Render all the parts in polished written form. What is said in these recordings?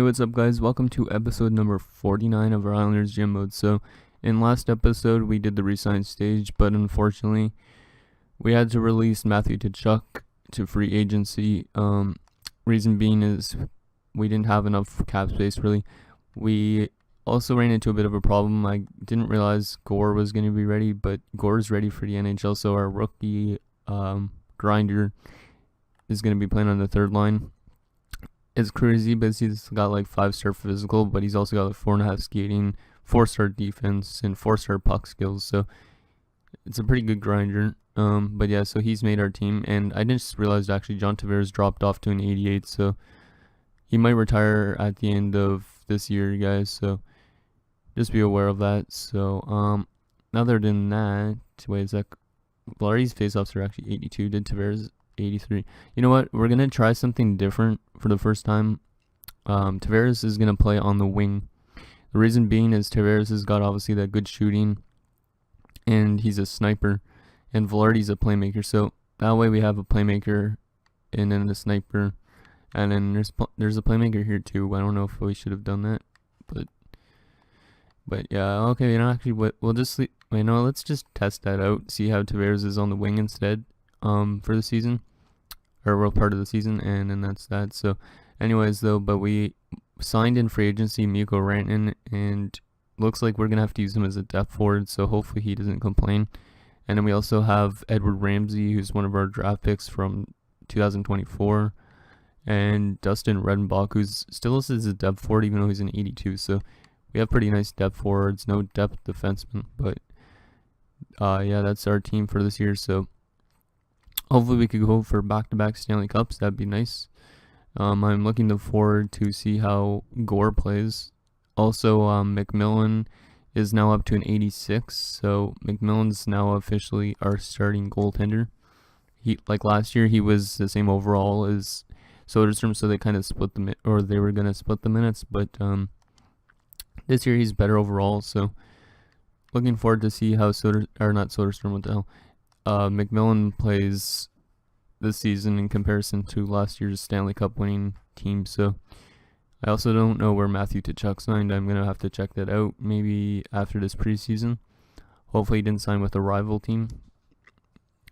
what's up guys? Welcome to episode number 49 of our Islanders Gym Mode. So, in last episode we did the resign stage, but unfortunately we had to release Matthew Tkachuk to free agency. Reason being is we didn't have enough cap space really. We also ran into a bit of a problem. I didn't realize Gore was going to be ready, but Gore's ready for the NHL, so our rookie grinder is going to be playing on the third line. It's crazy because he's got like 5-star physical, but he's also got like 4.5 skating, 4-star defense, and 4-star puck skills. So it's a pretty good grinder. But yeah, so he's made our team, and I just realized actually John Tavares dropped off to an 88, so he might retire at the end of this year, guys. So just be aware of that. So other than that, wait a sec. Larry's faceoffs are actually 82. Did Tavares 83? You know what? We're gonna try something different for the first time. Tavares is gonna play on the wing. The reason being is Tavares has got obviously that good shooting, and he's a sniper, and Velarde's a playmaker. So that way we have a playmaker, and then a sniper, and then there's a playmaker here too. I don't know if we should have done that, but yeah, okay. Actually, we'll just sleep. Wait, no, let's just test that out. See how Tavares is on the wing instead. For the season, or part of the season, and then that's that. So anyways though, but we signed in free agency Mikko Rantanen, and looks like we're gonna have to use him as a depth forward, so hopefully he doesn't complain. And then we also have Edward Ramsey, who's one of our draft picks from 2024, and Dustin Redenbach, who's still listed as a depth forward even though he's an 82. So we have pretty nice depth forwards, no depth defensemen, but yeah, that's our team for this year. So hopefully we could go for back-to-back Stanley Cups. That'd be nice. I'm looking forward to see how Gore plays. Also, McMillan is now up to an 86, so McMillan's now officially our starting goaltender. Like last year, he was the same overall as Soderstrom, so they kind of split they were gonna split the minutes. But this year he's better overall. So looking forward to see how McMillan plays this season in comparison to last year's Stanley Cup winning team. So I also don't know where Matthew Tkachuk signed. I'm going to have to check that out maybe after this preseason. Hopefully he didn't sign with a rival team.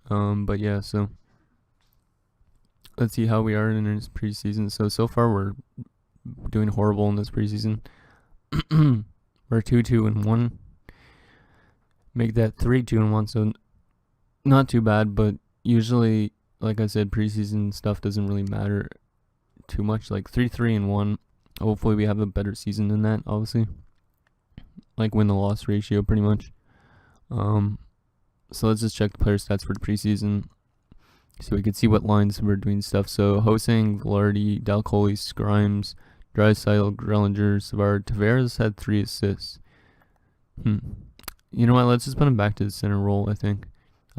But yeah, so let's see how we are in this preseason. So far we're doing horrible in this preseason. We're 2-2-1. Make that 3-2-1, so not too bad, but usually, like I said, preseason stuff doesn't really matter too much. Like 3-3-1. Hopefully we have a better season than that, obviously. Like win-to-loss ratio, pretty much. So let's just check the player stats for the preseason so we can see what lines we're doing stuff. So Hosang, Velarde, Dalcolis, Grimes, Draisaitl, Grellinger, Savard, Tavares had 3 assists. You know what? Let's just put him back to the center role, I think.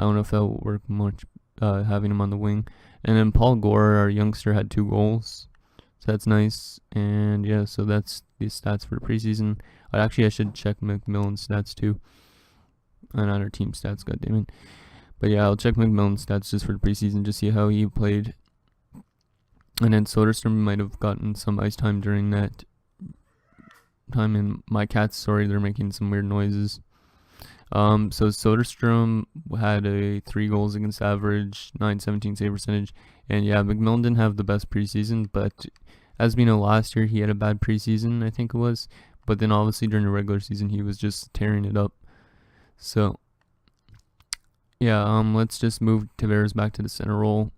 I don't know if that'll work much, having him on the wing. And then Paul Gore, our youngster, had 2 goals. So that's nice. And yeah, so that's the stats for the preseason. I should check McMillan's stats too. Not our team stats, goddammit. But yeah, I'll check McMillan's stats just for the preseason, just see how he played. And then Soderstrom might have gotten some ice time during that time. And my cats, sorry, they're making some weird noises. So Soderstrom had a 3 goals against average, .917 save percentage, and yeah, McMillan didn't have the best preseason, but as we know, last year he had a bad preseason, I think it was, but then obviously during the regular season he was just tearing it up. So yeah, let's just move Tavares back to the center role.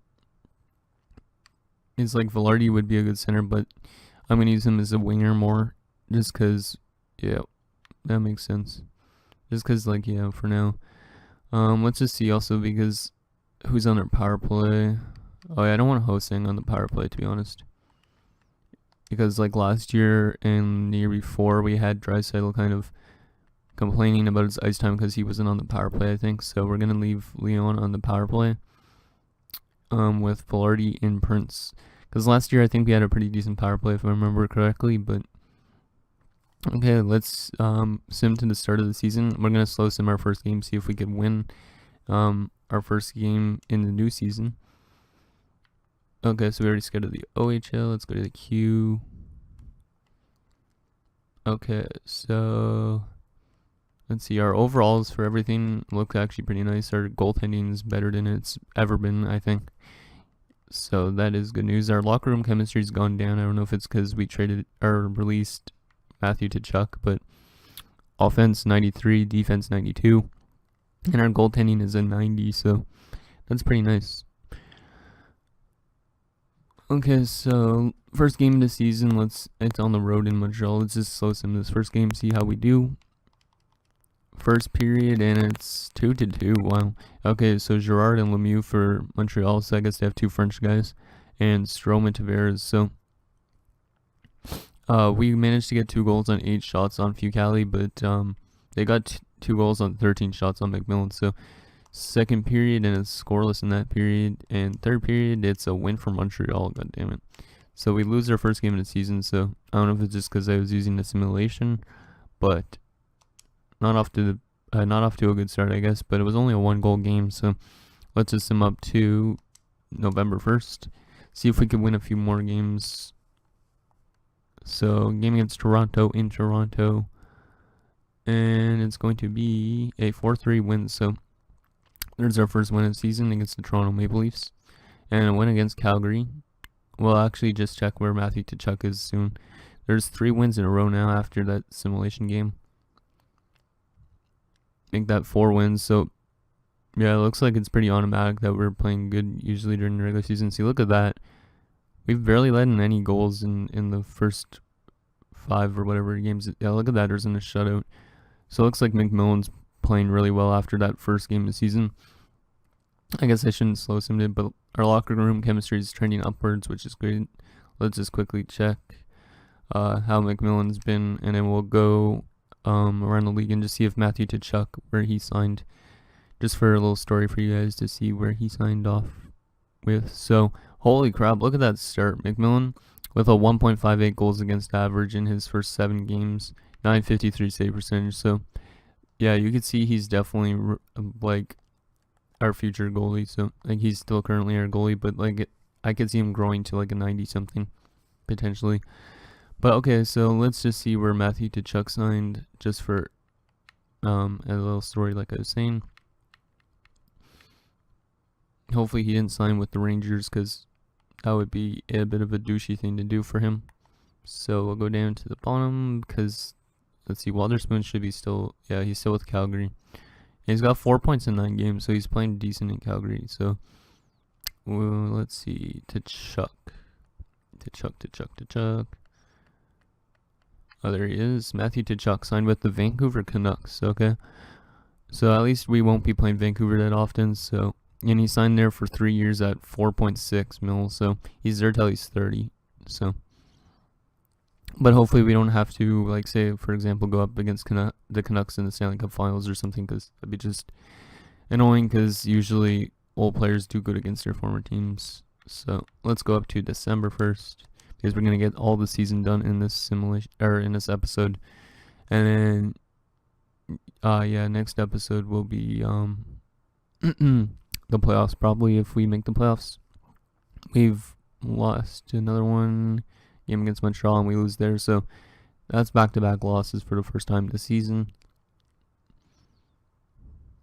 It's like Velarde would be a good center, but I'm gonna use him as a winger more, just cause, yeah, that makes sense. Just because, like, yeah, for now. Let's just see also, because who's on their power play? Oh, yeah, I don't want Hosang on the power play, to be honest. Because, like, last year and the year before, we had Draisaitl kind of complaining about his ice time because he wasn't on the power play, I think. So we're going to leave Leon on the power play with Velarde and Prince. Because last year, I think we had a pretty decent power play, if I remember correctly, but okay, let's sim to the start of the season. We're going to slow sim our first game, see if we can win our first game in the new season. Okay, so we already scheduled the OHL. Let's go to the Q. Okay, so let's see. Our overalls for everything look actually pretty nice. Our goaltending is better than it's ever been, I think. So that is good news. Our locker room chemistry's gone down. I don't know if it's because we traded or released Matthew to Chuck, but offense 93, defense 92, and our goaltending is a 90. So that's pretty nice. Okay, so first game of the season. It's on the road in Montreal. Let's just slow sim this first game, see how we do. First period, and it's 2-2. Wow. Okay, so Girard and Lemieux for Montreal. So I guess they have two French guys, and Strome and Tavares. So we managed to get 2 goals on 8 shots on Fucali, but they got 2 goals on 13 shots on McMillan. So second period, and it's scoreless in that period. And third period, it's a win for Montreal. God damn it. So we lose our first game of the season. So I don't know if it's just because I was using the simulation, but not off to a good start, I guess. But it was only a 1-goal game. So let's just sim up to November 1st. See if we can win a few more games. So game against Toronto in Toronto, and it's going to be a 4-3 win. So there's our first win of the season against the Toronto Maple Leafs, and a win against Calgary. We'll actually just check where Matthew Tkachuk is soon. There's 3 wins in a row now after that simulation game. Make that 4 wins. So yeah, it looks like it's pretty automatic that we're playing good usually during the regular season. See, look at that. We've barely let in any goals in the first 5 or whatever games. Yeah, look at that. There's in a shutout. So it looks like McMillan's playing really well after that first game of the season. I guess I shouldn't slow sim it, but our locker room chemistry is trending upwards, which is great. Let's just quickly check how McMillan's been, and then we'll go around the league and just see if Matthew Tkachuk, where he signed, just for a little story for you guys to see where he signed off with. So holy crap, look at that start. McMillan with a 1.58 goals against average in his first 7 games, 953 save percentage. So yeah, you could see he's definitely like our future goalie. So like he's still currently our goalie, but like I could see him growing to like a 90 something potentially. But okay, so let's just see where Matthew Tkachuk signed, just for a little story like I was saying. Hopefully he didn't sign with the Rangers, because that would be a bit of a douchey thing to do for him. So we'll go down to the bottom, because let's see, Walterspoon should be still, yeah, he's still with Calgary. And he's got 4 points in 9 games, so he's playing decent in Calgary. So let's see, Tkachuk. Oh, there he is. Matthew Tkachuk signed with the Vancouver Canucks. Okay, so at least we won't be playing Vancouver that often. So, and he signed there for 3 years at 4.6 mil. So he's there till he's 30. So, but hopefully we don't have to, like, say for example, go up against the Canucks in the Stanley Cup Finals or something, because that'd be just annoying. Because usually old players do good against their former teams. So let's go up to December 1st. Because we're gonna get all the season done in this simulation, or in this episode, and then yeah, next episode will be the playoffs, probably, if we make the playoffs. We've lost another game against Montreal, and we lose there, so that's back-to-back losses for the first time this season.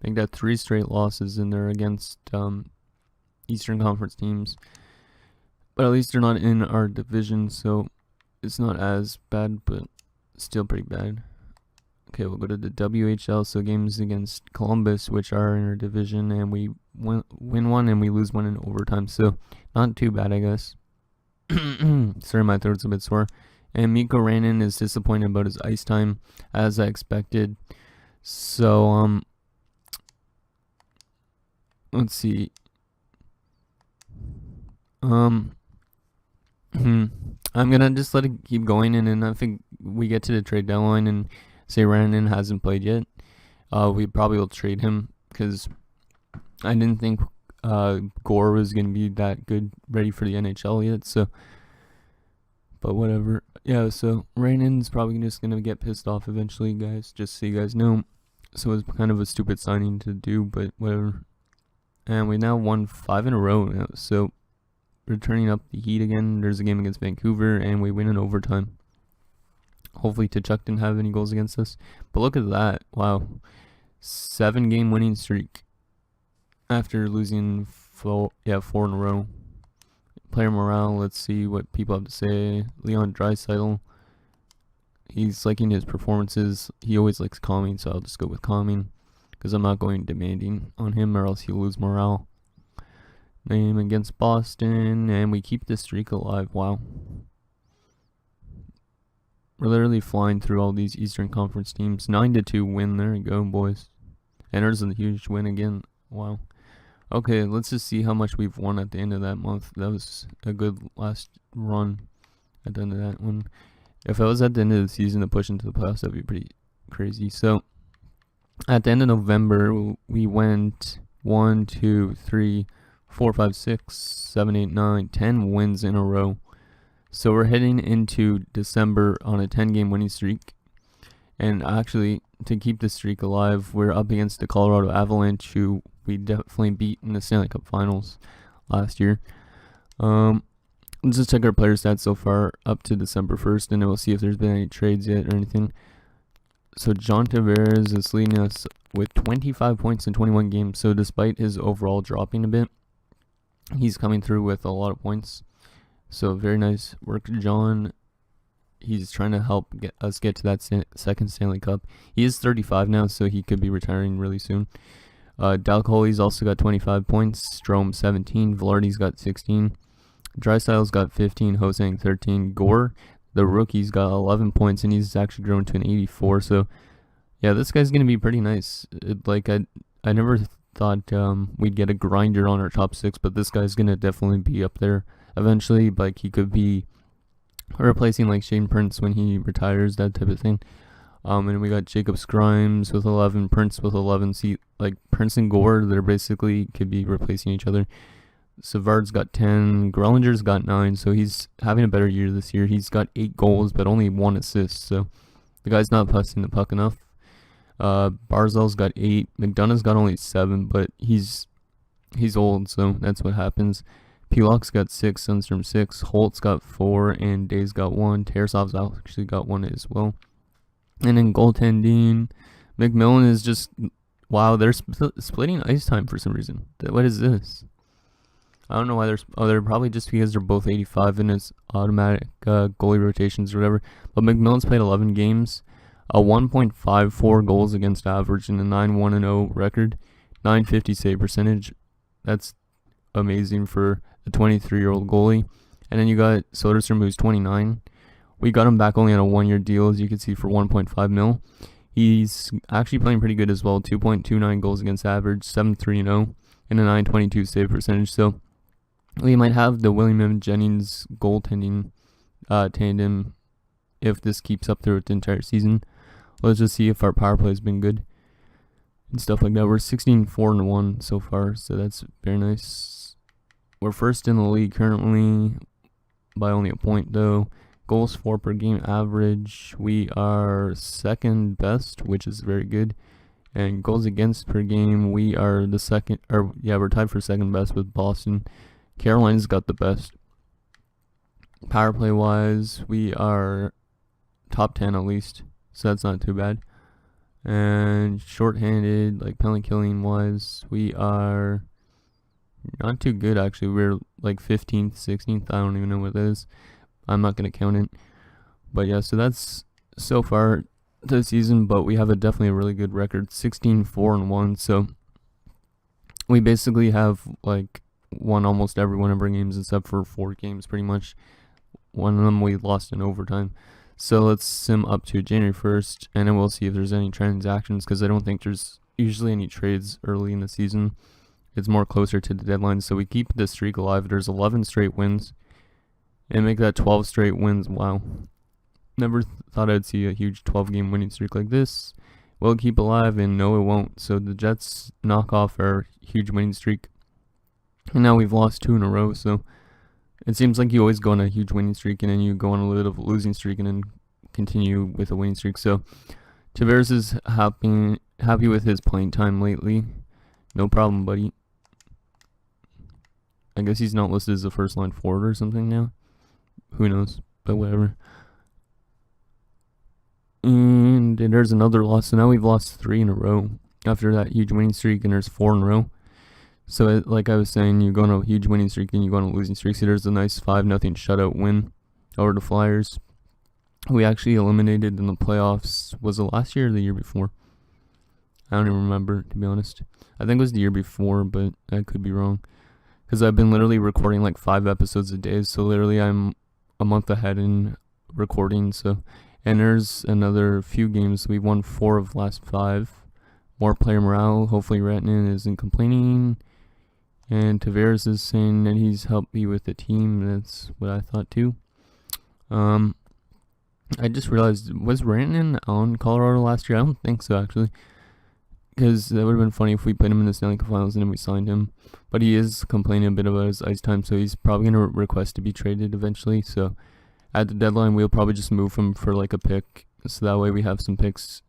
I think that 3 straight losses in there against Eastern Conference teams. But at least they're not in our division, so it's not as bad, but still pretty bad. Okay, we'll go to the WHL, so games against Columbus, which are in our division, and we win 1 and we lose 1 in overtime, so not too bad, I guess. Sorry, my throat's a bit sore. And Mikko Rantanen is disappointed about his ice time, as I expected. So, let's see. I'm gonna just let it keep going, and then I think we get to the trade deadline and say Rantanen hasn't played yet. We probably will trade him, because I didn't think Gore was gonna be that good, ready for the NHL yet. So, but whatever. Yeah. So Rantanen's probably just gonna get pissed off eventually, guys. Just so you guys know. So it's kind of a stupid signing to do, but whatever. And we now won 5 in a row now. So we're turning up the heat again. There's a game against Vancouver, and we win in overtime. Hopefully Tkachuk didn't have any goals against us. But look at that. Wow. 7-game winning streak after losing four in a row. Player morale, let's see what people have to say. Leon Draisaitl, he's liking his performances. He always likes calming, so I'll just go with calming because I'm not going demanding on him or else he'll lose morale. Name against Boston, and we keep this streak alive. Wow. We're literally flying through all these Eastern Conference teams. 9-2 win. There you go, boys. And there's a huge win again. Wow. Okay, let's just see how much we've won at the end of that month. That was a good last run at the end of that one. If I was at the end of the season to push into the playoffs, that'd be pretty crazy. So, at the end of November, we went 1, 2, 3, 4, 5, 6, 7, 8, 9, 10 wins in a row. So we're heading into December on a 10-game winning streak. And actually, to keep the streak alive, we're up against the Colorado Avalanche, who we definitely beat in the Stanley Cup Finals last year. Let's just check our player stats so far up to December 1st, and then we'll see if there's been any trades yet or anything. So John Tavares is leading us with 25 points in 21 games. So despite his overall dropping a bit, he's coming through with a lot of points. So very nice work, John. He's trying to help us get to that second Stanley Cup. He is 35 now, so he could be retiring really soon. Dal Coley's also got 25 points. Strome 17. Velarde's got 16. Draisaitl's got 15. Hosang 13. Gore, the rookie's got 11 points, and he's actually grown to an 84. So, yeah, this guy's going to be pretty nice. I never thought we'd get a grinder on our top 6, but this guy's going to definitely be up there eventually. Like, he could be replacing like Shane Prince when he retires, that type of thing. And we got Jacob Scrimes with 11, Prince with 11. See, like Prince and Gore, they're basically could be replacing each other. Savard's got 10, Grellinger's got 9, so he's having a better year this year. He's got 8 goals, but only 1 assist, so the guy's not passing the puck enough. Barzal's got 8, McDonough's got only 7, but he's old, so that's what happens. Pilok's got 6, Sundstrom 6, Holt's got 4, and Day's got 1. Tarasov's actually got 1 as well. And then goaltending, McMillan is just, wow, they're splitting ice time for some reason. What is this? I don't know why they're probably just because they're both 85 and it's automatic goalie rotations or whatever. But McMillan's played 11 games, a 1.54 goals against average, and a 9-1-0 record, 950 save percentage. That's amazing for a 23-year-old goalie. And then you got Soderstrom, who's 29. We got him back only on a 1-year deal, as you can see, for 1.5 mil. He's actually playing pretty good as well. 2.29 goals against average, 7-3-0, and a 922 save percentage. So we might have the William M. Jennings goaltending tandem if this keeps up throughout the entire season. Let's just see if our power play has been good and stuff like that. We're 16-4-1 so far, so that's very nice. We're first in the league currently by only a point, though. Goals for per game average, we are second best, which is very good. And goals against per game, we are the second, or yeah, we're tied for second best with Boston. Carolina's got the best. Power play wise, we are top 10 at least, so that's not too bad. And shorthanded, like penalty killing wise, we are not too good actually. We're like 15th, 16th, I don't even know what it is. I'm not going to count it. But yeah, so that's so far this season, but we have definitely a really good record, 16-4-1. So we basically have like won almost every one of our games except for 4 games pretty much. One of them we lost in overtime. So let's sim up to January 1st, and then we'll see if there's any transactions, because I don't think there's usually any trades early in the season. It's more closer to the deadline, so we keep the streak alive. There's 11 straight wins. And make that 12 straight wins. Wow. Never thought I'd see a huge 12-game winning streak like this. Will it keep alive? And no, it won't. So the Jets knock off our huge winning streak. And now we've lost 2 in a row. So it seems like you always go on a huge winning streak and then you go on a little bit of a losing streak and then continue with a winning streak. So Tavares is happy with his playing time lately. No problem, buddy. I guess he's not listed as a first-line forward or something now. Who knows, but whatever. And there's another loss. So now we've lost 3 in a row after that huge winning streak, and there's 4 in a row. So like I was saying, you go on a huge winning streak and you go on a losing streak. So there's a nice 5-0 shutout win over the Flyers. We actually eliminated in the playoffs. Was it last year or the year before? I don't even remember, to be honest. I think it was the year before, but I could be wrong. Because I've been literally recording like 5 episodes a day. So literally I'm a month ahead in recording. So, and there's another few games. We've won 4 of the last 5. More player morale. Hopefully Ratnan isn't complaining. And Tavares is saying that he's helped me with the team. That's what I thought too. I just realized, was Rantanen on Colorado last year? I don't think so, actually. Because that would have been funny if we put him in the Stanley Cup Finals and then we signed him. But he is complaining a bit about his ice time, so he's probably going to request to be traded eventually. So at the deadline, we'll probably just move him for like a pick. So that way we have some picks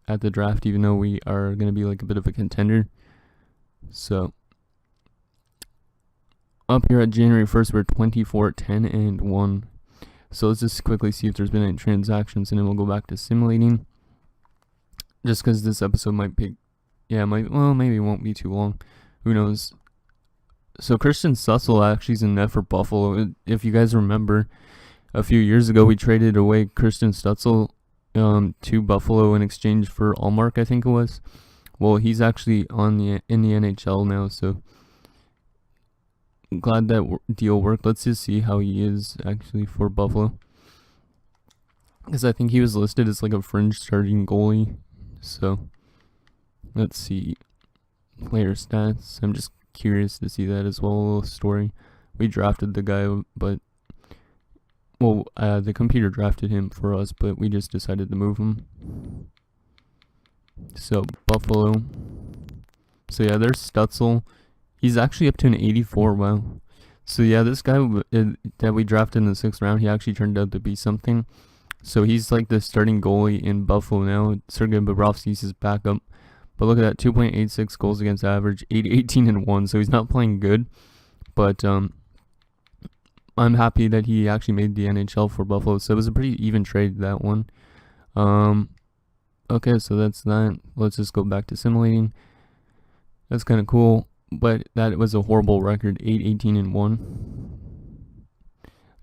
at the draft, even though we are going to be like a bit of a contender. So up here at January 1st, we're 24-10-1. So let's just quickly see if there's been any transactions, and then we'll go back to simulating. Just because this episode might be, maybe it won't be too long. Who knows? So Christian Sussel actually is in net for Buffalo. If you guys remember, a few years ago we traded away Christian Stutzel to Buffalo in exchange for Allmark, I think it was. Well, he's actually in the NHL now, so glad that deal worked. Let's just see how he is actually for Buffalo, because I think he was listed as like a fringe starting goalie. So let's see player stats. I'm just curious to see that as well. A little story. We drafted the guy, but the computer drafted him for us, but we just decided to move him. So Buffalo. So yeah, there's Stutzel. He's actually up to an 84, wow. So yeah, this guy that we drafted in the 6th round, he actually turned out to be something. So he's like the starting goalie in Buffalo now. Sergei Bobrovsky's his backup. But look at that, 2.86 goals against average, 8-18-1. So he's not playing good. But I'm happy that he actually made the NHL for Buffalo. So it was a pretty even trade, that one. Okay, so that's that. Let's just go back to simulating. That's kind of cool. But that was a horrible record, 8-18-1.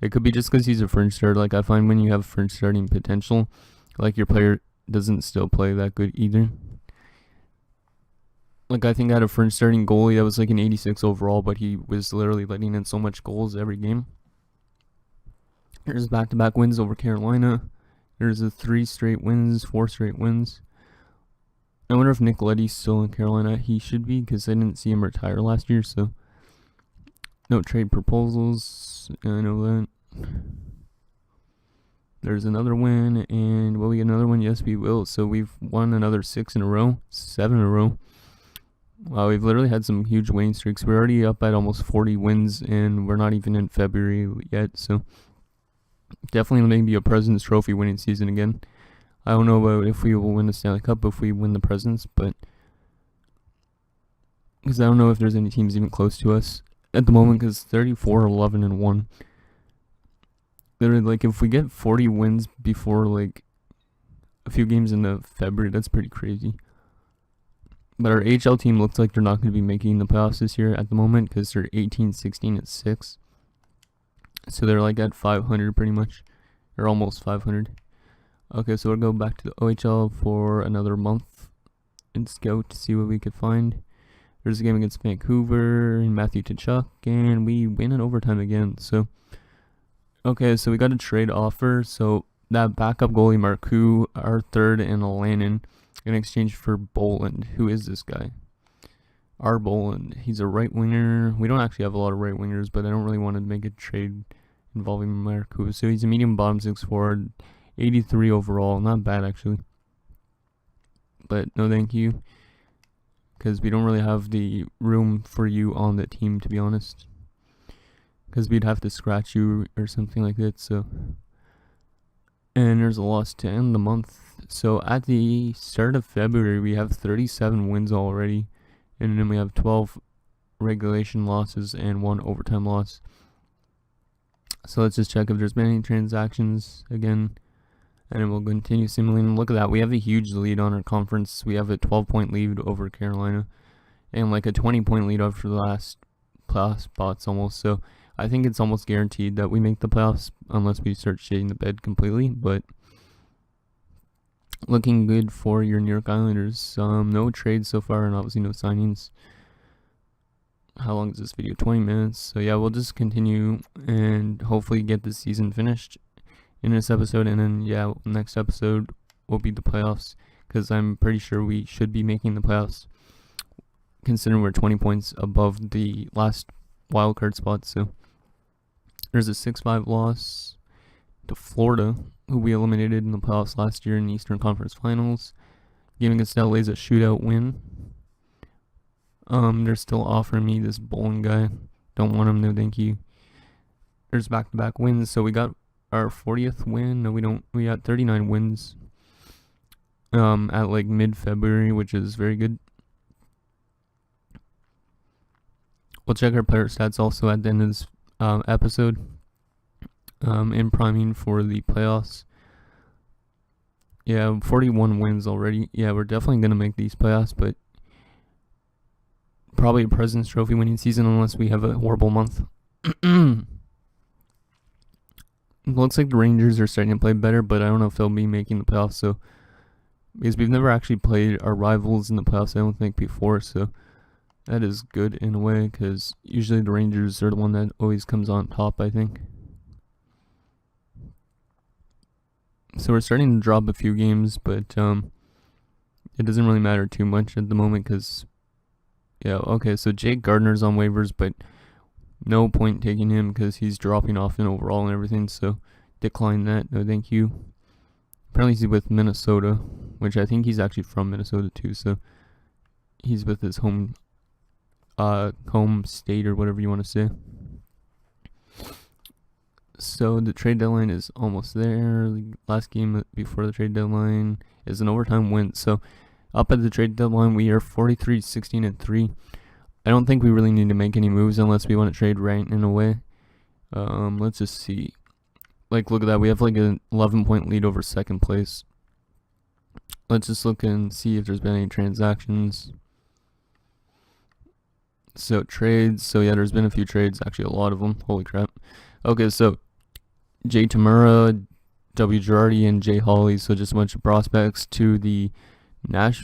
It could be just because he's a fringe starter. Like, I find when you have fringe starting potential, like, your player doesn't still play that good either. Like, I think I had a fringe starting goalie that was like an 86 overall, but he was literally letting in so much goals every game. There's back-to-back wins over Carolina. There's 3 straight wins, 4 straight wins. I wonder if Nick Leddy's still in Carolina. He should be, because I didn't see him retire last year, so no trade proposals. I know that. There's another win, and will we get another one? Yes, we will. So we've won another 6 in a row, 7 in a row. Wow, we've literally had some huge winning streaks. We're already up at almost 40 wins, and we're not even in February yet, so definitely maybe a President's Trophy winning season again. I don't know about if we will win the Stanley Cup if we win the Presidents, but because I don't know if there's any teams even close to us at the moment, because 34-11-1. Literally, like, if we get 40 wins before like a few games in the February, that's pretty crazy. But our AHL team looks like they're not going to be making the playoffs this year at the moment, because they're 18-16-6. So they're like at 500 pretty much, or almost 500. Okay, so we'll go back to the OHL for another month and scout to see what we could find. There's a game against Vancouver and Matthew Tkachuk, and we win in overtime again. So, okay, so we got a trade offer. So that backup goalie Marcoux, our third, and Alanin in exchange for Boland. Who is this guy? Our Boland. He's a right winger. We don't actually have a lot of right wingers, but I don't really want to make a trade involving Marcoux. So he's a medium bottom 6 forward. 83 overall, not bad actually, but no thank you, because we don't really have the room for you on the team, to be honest, because we'd have to scratch you or something like that. So, and there's a loss to end the month. So at the start of February we have 37 wins already, and then we have 12 regulation losses and 1 overtime loss. So let's just check if there's been any transactions again. And we'll continue simulating. Look at that. We have a huge lead on our conference. We have a 12-point lead over Carolina. And like a 20-point lead over the last playoff spots almost. So I think it's almost guaranteed that we make the playoffs unless we start shitting the bed completely. But looking good for your New York Islanders. No trades so far and obviously no signings. How long is this video? 20 minutes. So yeah, we'll just continue and hopefully get the season finished in this episode. And then yeah, next episode will be the playoffs, because I'm pretty sure we should be making the playoffs, considering we're 20 points above the last wildcard spot. So there's a 6-5 loss to Florida, who we eliminated in the playoffs last year in the Eastern Conference Finals, giving us LA's a shootout win. They're still offering me this bowling guy. Don't want him, no thank you. There's back-to-back wins, so we got our 40th win. No, we don't. We got 39 wins at like mid-February, which is very good. We'll check our player stats also at the end of this episode. In priming for the playoffs. Yeah, 41 wins already. Yeah, we're definitely going to make these playoffs, but probably a President's Trophy winning season unless we have a horrible month. It looks like the Rangers are starting to play better, but I don't know if they'll be making the playoffs. So, because we've never actually played our rivals in the playoffs, I don't think, before. So that is good in a way, because usually the Rangers are the one that always comes on top, I think. So we're starting to drop a few games, but it doesn't really matter too much at the moment, because, yeah, okay, so Jake Gardner's on waivers, but no point taking him because he's dropping off in overall and everything, so decline that, no thank you. Apparently he's with Minnesota, which I think he's actually from Minnesota too, so he's with his home state or whatever you want to say. So the trade deadline is almost there. The last game before the trade deadline is an overtime win. So up at the trade deadline, we are 43-16-3. I don't think we really need to make any moves unless we want to trade right in a way. Let's just see. Like, look at that. We have like an 11-point lead over second place. Let's just look and see if there's been any transactions. So trades. So yeah, there's been a few trades. Actually, a lot of them. Holy crap. Okay, so Jay Tamura, W. Girardi, and Jay Hawley. So just a bunch of prospects to the to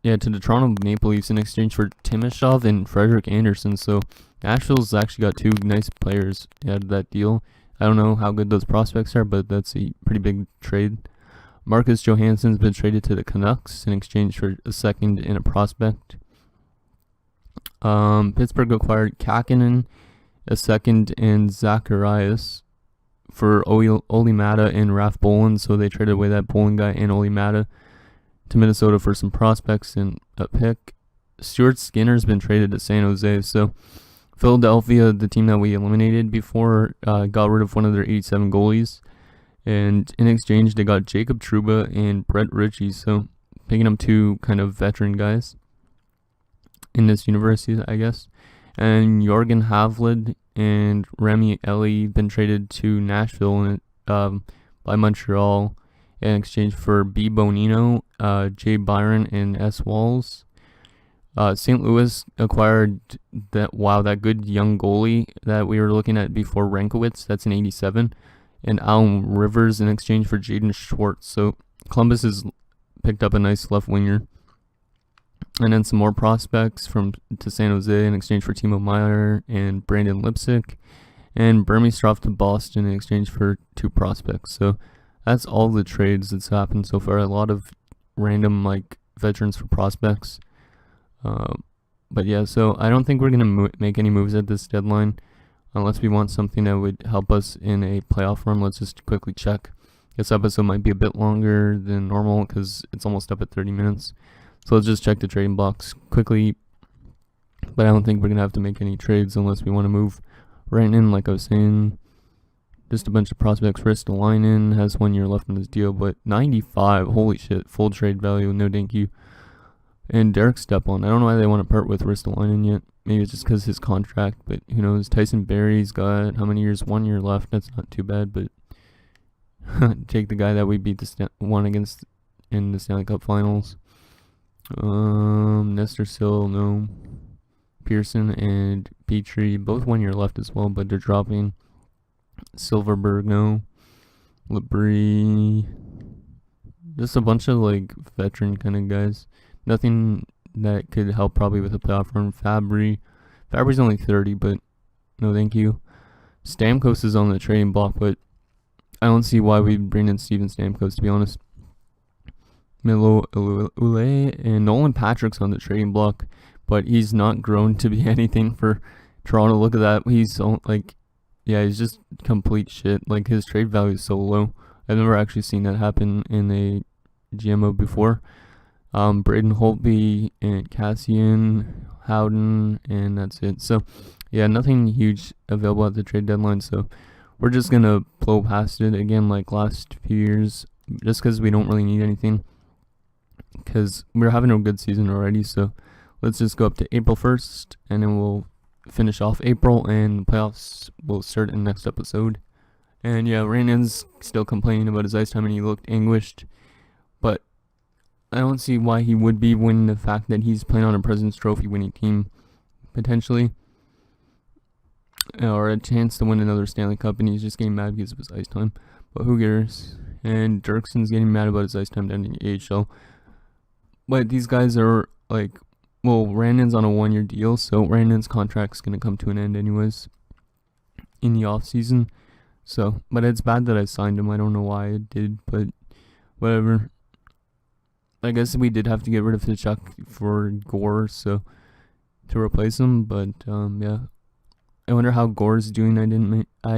the Toronto Maple Leafs in exchange for Timashov and Frederick Anderson. So Nashville's actually got two nice players out of that deal. I don't know how good those prospects are, but that's a pretty big trade. Marcus Johansson's been traded to the Canucks in exchange for a second and a prospect. Pittsburgh acquired Kakinen, a second, and Zacharias for Oli Mata and Raf Bolin. So they traded away that Bolin guy and Oli Mata to Minnesota for some prospects and a pick. Stuart Skinner's been traded to San Jose. So Philadelphia, the team that we eliminated before, got rid of one of their 87 goalies. And in exchange, they got Jacob Trouba and Brett Ritchie. So picking up two kind of veteran guys in this university, I guess. And Jorgen Havlid and Remy Ellie been traded to Nashville by Montreal in exchange for B. Bonino, Jay Byron, and S. Walls. St. Louis acquired that good young goalie that we were looking at before, Rankowitz. That's an 87. And Alan Rivers in exchange for Jaden Schwartz. So Columbus has picked up a nice left winger. And then some more prospects to San Jose in exchange for Timo Meier and Brandon Lipsick. And Burmistrov to Boston in exchange for two prospects. So that's all the trades that's happened so far. A lot of random veterans for prospects. But yeah, so I don't think we're going to make any moves at this deadline unless we want something that would help us in a playoff run. Let's just quickly check. This episode might be a bit longer than normal because it's almost up at 30 minutes. So let's just check the trading blocks quickly. But I don't think we're going to have to make any trades unless we want to move right in, like I was saying. Just a bunch of prospects. Ristolainen has 1 year left on his deal, but 95, holy shit, full trade value, no thank you. And Derek Stepan, I don't know why they want to part with Ristolainen yet. Maybe it's just because his contract, but who knows. Tyson Berry's got how many years? 1 year left. That's not too bad, but Take the guy that we beat one against in the Stanley Cup Finals. Nestor Sill, no. Pearson and Petrie, both 1 year left as well, but they're dropping. Silverberg, no. Labrie. Just a bunch of like veteran kind of guys. Nothing that could help probably with a playoff run. Fabry's only 30, but no thank you. Stamkos is on the trading block, but I don't see why we'd bring in Steven Stamkos, to be honest. Milo Ule and Nolan Patrick's on the trading block, but he's not grown to be anything for Toronto. Look at that. He's just complete shit. Like, his trade value is so low. I've never actually seen that happen in a GMO before. Braden Holtby and Cassian, Howden, and that's it. So, yeah, nothing huge available at the trade deadline. So, we're just going to blow past it again like last few years, just because we don't really need anything. Because we're having a good season already. So, let's just go up to April 1st, and then we'll finish off April, and the playoffs will start in the next episode. And yeah, Rannon's still complaining about his ice time, and he looked anguished. But I don't see why he would be, when the fact that he's playing on a President's Trophy winning team, potentially, or a chance to win another Stanley Cup, and he's just getting mad because of his ice time. But who cares? And Dirkson's getting mad about his ice time down in the AHL. But these guys are like, well, Rannon's on a 1 year deal, so Rannon's contract's going to come to an end anyways in the off season. So, but it's bad that I signed him. I don't know why I did, but whatever. I guess we did have to get rid of Tkachuk for Gore, so to replace him. But yeah, I wonder how Gore's doing. I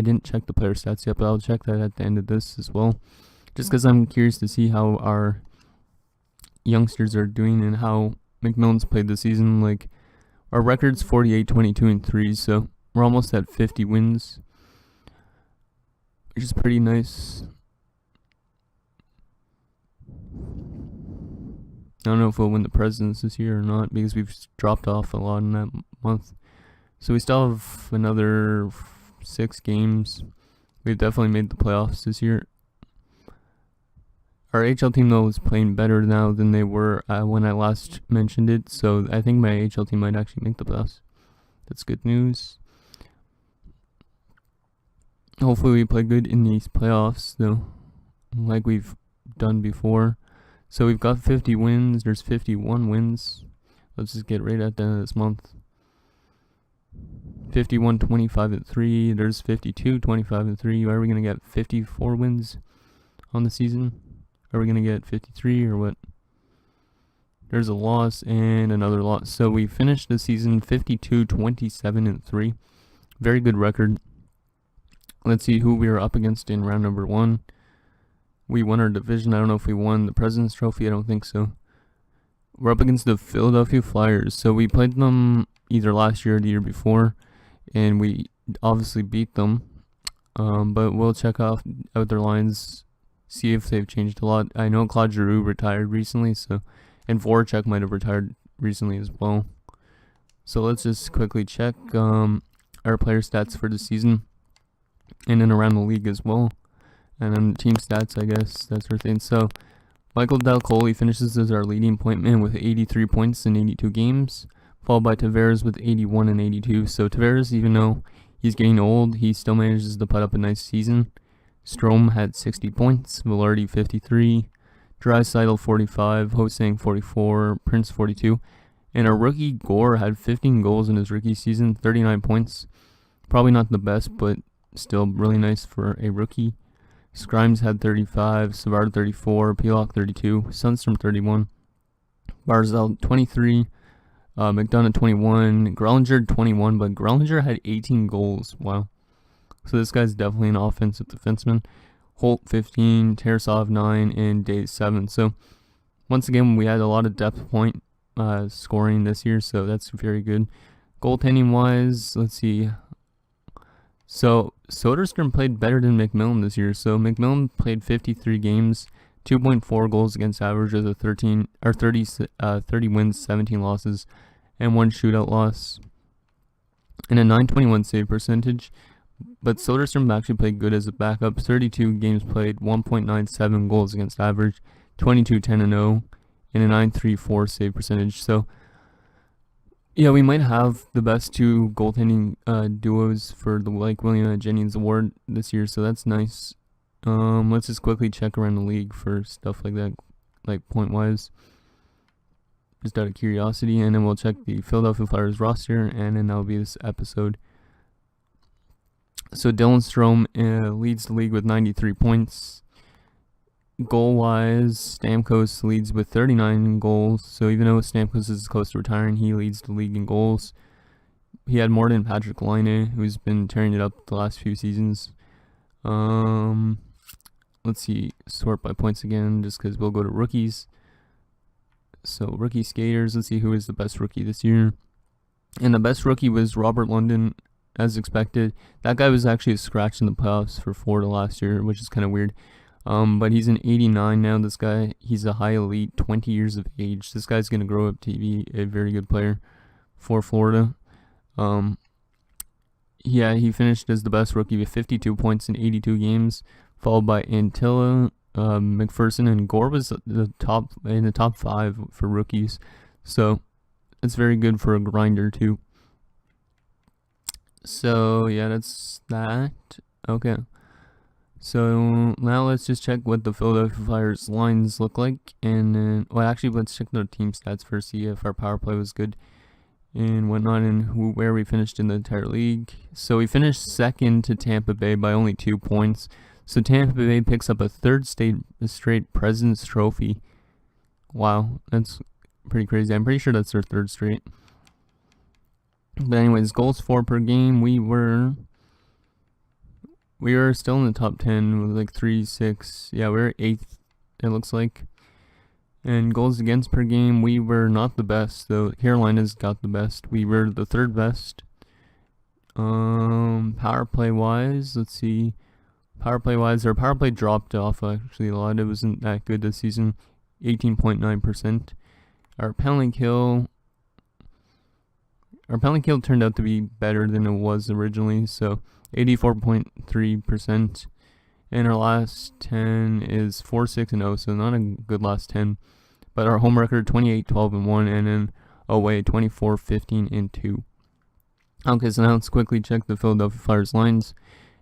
didn't check the player stats yet, but I'll check that at the end of this as well, just because I'm curious to see how our youngsters are doing and how McMillan's played this season. Like, our record's 48, 22, and 3, so we're almost at 50 wins, which is pretty nice. I don't know if we'll win the Presidents this year or not, because we've dropped off a lot in that month. So we still have another 6 games. We've definitely made the playoffs this year. Our HL team, though, is playing better now than they were when I last mentioned it. So I think my HL team might actually make the playoffs. That's good news. Hopefully we play good in these playoffs, though, like we've done before. So we've got 50 wins. There's 51 wins. Let's just get right at the end of this month. 51, 25, and 3. There's 52, 25, and 3. Are we going to get 54 wins on the season? Are we going to get 53 or what? There's a loss and another loss. So we finished the season 52, 27, and 3. Very good record. Let's see who we were up against in round number 1. We won our division. I don't know if we won the President's Trophy. I don't think so. We're up against the Philadelphia Flyers. So we played them either last year or the year before, and we obviously beat them. But we'll check out their lines, see if they've changed a lot. I know Claude Giroux retired recently, and Voracek might have retired recently as well. So let's just quickly check our player stats for the season, and then around the league as well. And then team stats, I guess, that sort of thing. So Michael Del Coley finishes as our leading point man with 83 points in 82 games, followed by Tavares with 81 and 82. So Tavares, even though he's getting old, he still manages to put up a nice season. Strome had 60 points, Velarde 53, Draisaitl 45, Hosang 44, Prince 42, and our rookie Gore had 15 goals in his rookie season, 39 points. Probably not the best, but still really nice for a rookie. Scrimes had 35, Savard 34, Pilock 32, Sundstrom 31, Barzal 23, McDonough 21, Grellinger 21, but Grellinger had 18 goals. Wow. So this guy's definitely an offensive defenseman. Holt 15, Tarasov 9, and Day 7. So once again, we had a lot of depth point scoring this year, so that's very good. Goaltending wise, let's see. So Soderstrom played better than McMillan this year. So McMillan played 53 games, 2.4 goals against average of 30 wins, 17 losses, and 1 shootout loss, and a .921 save percentage. but Soderstrom actually played good as a backup. 32 games played, 1.97 goals against average, 22-10-0, and a 9.34 save percentage. So, yeah, we might have the best two goaltending duos for the William Jennings Award this year, so that's nice. Let's just quickly check around the league for stuff like that, like point-wise, just out of curiosity, and then we'll check the Philadelphia Flyers roster, and then that'll be this episode. So Dylan Strome leads the league with 93 points. Goal-wise, Stamkos leads with 39 goals. So even though Stamkos is close to retiring, he leads the league in goals. He had more than Patrick Laine, who's been tearing it up the last few seasons. Let's see, sort by points again, just because we'll go to rookies. So rookie skaters, let's see who is the best rookie this year. And the best rookie was Robert Lundin, as expected. That guy was actually a scratch in the playoffs for Florida last year, which is kind of weird. But he's an 89 now. This guy, he's a high elite, 20 years of age. This guy's going to grow up to be a very good player for Florida. Yeah, he finished as the best rookie with 52 points in 82 games, followed by Antilla, McPherson, and Gore was in the top 5 for rookies. So it's very good for a grinder too. So yeah, that's that. Okay. So now let's just check what the Philadelphia Flyers lines look like, and then, well, actually, let's check the team stats first, see if our power play was good and whatnot, and where we finished in the entire league. So we finished second to Tampa Bay by only 2 points. So Tampa Bay picks up a third straight President's Trophy. Wow, that's pretty crazy. I'm pretty sure that's their third straight. But anyways, goals for per game, we were still in the top 10 with like 3-6. Yeah, we were 8th, it looks like. And goals against per game, we were not the best, though. Carolina's got the best. We were the third best. Power play wise, let's see. Power play wise, our power play dropped off actually a lot. It wasn't that good this season. 18.9%. Our penalty kill turned out to be better than it was originally, so 84.3%. And our last 10 is 4-6-0, so not a good last 10. But our home record 28-12-1, and then away 24-15-2. Okay, so now let's quickly check the Philadelphia Flyers lines.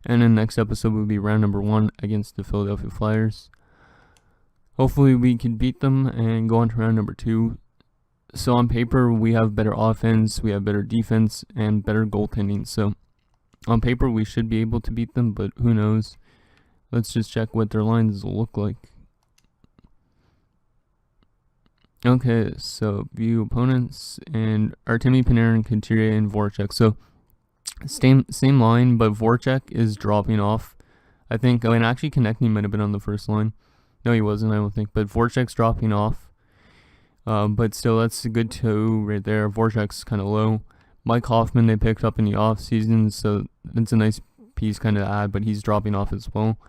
And then next episode will be round number 1 against the Philadelphia Flyers. Hopefully we can beat them and go on to round number 2. So on paper, we have better offense, we have better defense, and better goaltending. So on paper, we should be able to beat them, but who knows? Let's just check what their lines will look like. Okay, so view opponents, and Artemi Panarin, Couturier, and Voracek. So same line, but Voracek is dropping off. I think, and actually Konechny might have been on the first line. No, he wasn't, I don't think. But Voracek's dropping off. But still, that's a good 2 right there. Voracek's kind of low. Mike Hoffman they picked up in the offseason, so it's a nice piece kind of to add, but he's dropping off as well.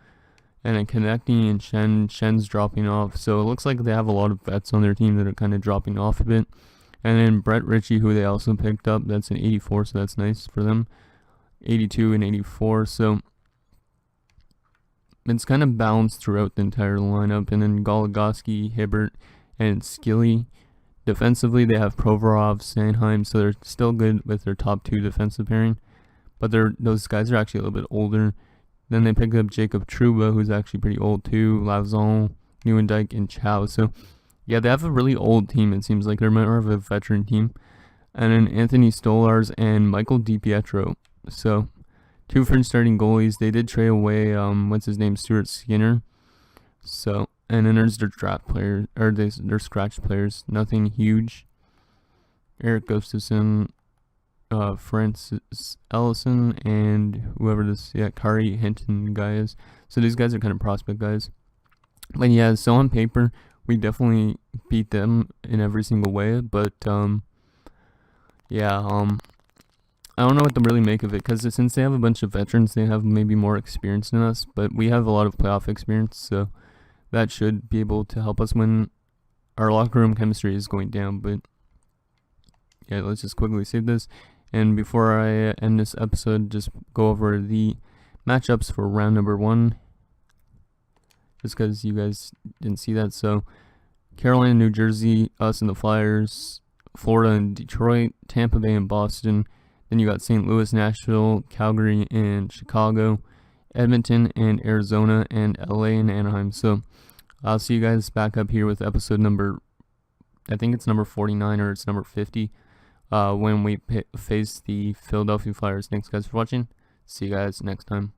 And then Konechny and Shen's dropping off. So it looks like they have a lot of vets on their team that are kind of dropping off a bit. And then Brett Ritchie, who they also picked up, that's an 84, so that's nice for them. 82 and 84, so it's kind of balanced throughout the entire lineup. And then Goligoski, Hibbert, and Skilly. Defensively, they have Provorov, Sanheim, so they're still good with their top 2 defensive pairing. But those guys are actually a little bit older. Then they picked up Jacob Trouba, who's actually pretty old too, Lauzon, Nieuwendyk, and Chow. So, yeah, they have a really old team. It seems like they're more of a veteran team. And then Anthony Stolars and Michael DiPietro. So, 2 French starting goalies. They did trade away, Stuart Skinner. So, and then there's their draft players, or their scratch players. Nothing huge. Eric Gustafsson, Francis Ellison, and whoever this Kari Hinton guy is. So these guys are kind of prospect guys. But yeah, so on paper, we definitely beat them in every single way. But I don't know what to really make of it, because since they have a bunch of veterans, they have maybe more experience than us. But we have a lot of playoff experience, so that should be able to help us when our locker room chemistry is going down. But yeah, let's just quickly save this. And before I end this episode, just go over the matchups for round number 1, just because you guys didn't see that. So Carolina, New Jersey, us and the Flyers, Florida and Detroit, Tampa Bay and Boston. Then you got St. Louis, Nashville, Calgary and Chicago, Edmonton and Arizona, and LA and Anaheim. So I'll see you guys back up here with episode number, I think it's number 49 or it's number 50, when we face the Philadelphia Flyers. Thanks guys for watching. See you guys next time.